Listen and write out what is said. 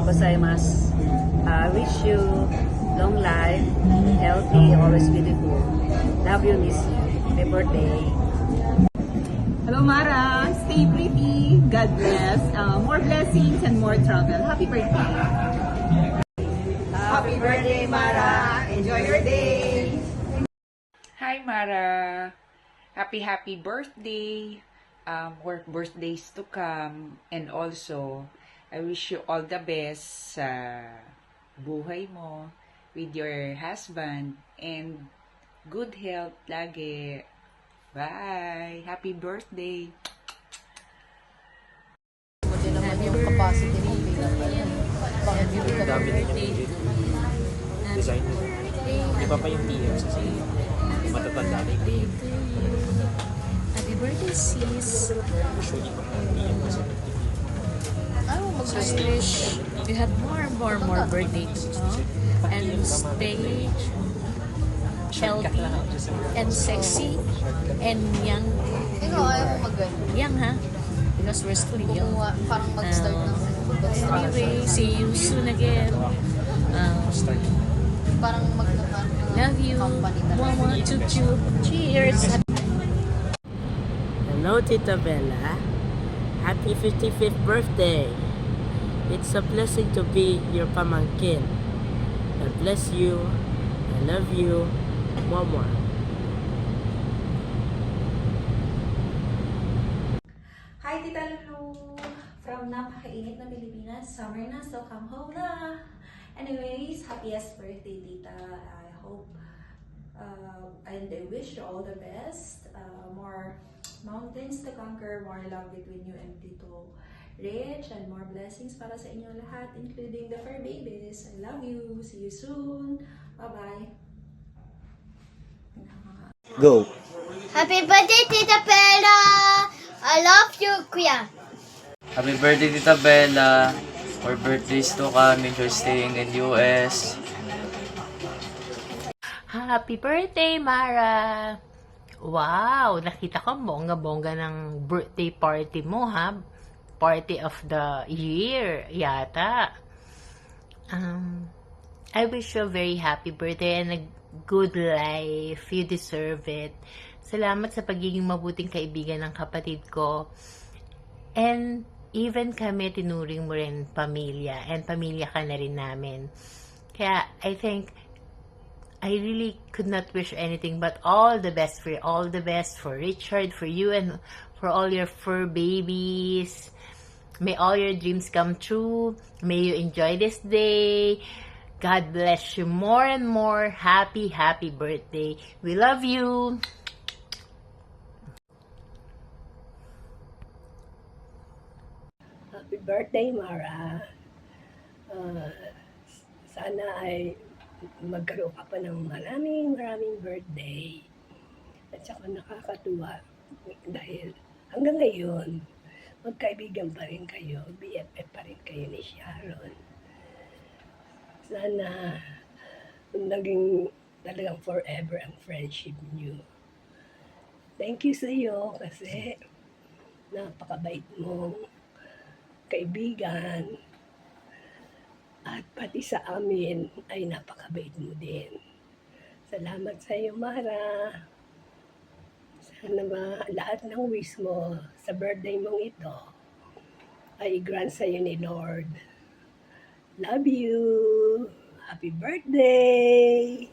gozaimasu. Wish you long life, healthy, always beautiful. Love you, miss you. Happy birthday. Hello Mara, stay pretty. God bless. More blessings and more travel. Happy birthday. Happy birthday Mara. Enjoy your day. Hi Mara! Happy birthday! More birthdays to come, and also I wish you all the best sa buhay mo with your husband and good health lagi. Bye! Happy birthday! Buti naman yung capacity ng pinapala. Bakit hindi ka Dami din yung design nila. Iba pa yung TM kasi matatanda na yung Happy birthday, sis. usually mga TM kasi Oh, mag-wish you have more birthday to come and stay healthy and sexy and young. Ikaw ayaw mo mag-ganyan. Young, ha? Because we're still young. Parang mag-start ng Anyway, see you soon again. parang magkakaroon ng Love you. company talaga. Mama, chup-chup. Cheers. Hello, Tita Bella. Happy 55th birthday. It's a blessing to be your pamangkin. God bless you. I love you. Mama. Hi, Tita Lulu! From napakainit na Pilipinas, summer na, so come home na! Anyways, happiest birthday, Tita. I hope and I wish you all the best. More mountains to conquer, more love between you and Tito Rich, and more blessings para sa inyo lahat, including the fur babies. I love you. See you soon. Bye-bye. Go. Happy birthday, Tita Bella! I love you, Kuya. Happy birthday, Tita Bella. More birthdays to come. Enjoy staying in US. Happy birthday, Mara! Wow! Nakita ko bongga-bongga ng birthday party mo, ha? Party of the year, yata. I wish you a very happy birthday and a good life. You deserve it. Salamat sa pagiging mabuting kaibigan ng kapatid ko. And even kami, tinuring mo rin pamilya. And pamilya ka na rin namin. Kaya, I think, I really could not wish anything but all the best for you. All the best for Richard, for you, and for all your fur babies. May all your dreams come true. May you enjoy this day. God bless you more and more. Happy birthday. We love you. Happy birthday, Mara. Sana ay magkaroon ka pa ng maraming birthday. At saka nakakatuwa dahil hanggang ngayon, magkaibigan pa rin kayo, BFF pa rin kayo ni Sharon. Sana naging talagang forever ang friendship niyo. Thank you sa iyo kasi napakabait mong kaibigan at pati sa amin ay napakabait mo din. Salamat sa iyo, Mara. Sana lahat ng wish mo sa birthday mong ito ay grant sa iyo ni Lord. Love you. Happy birthday.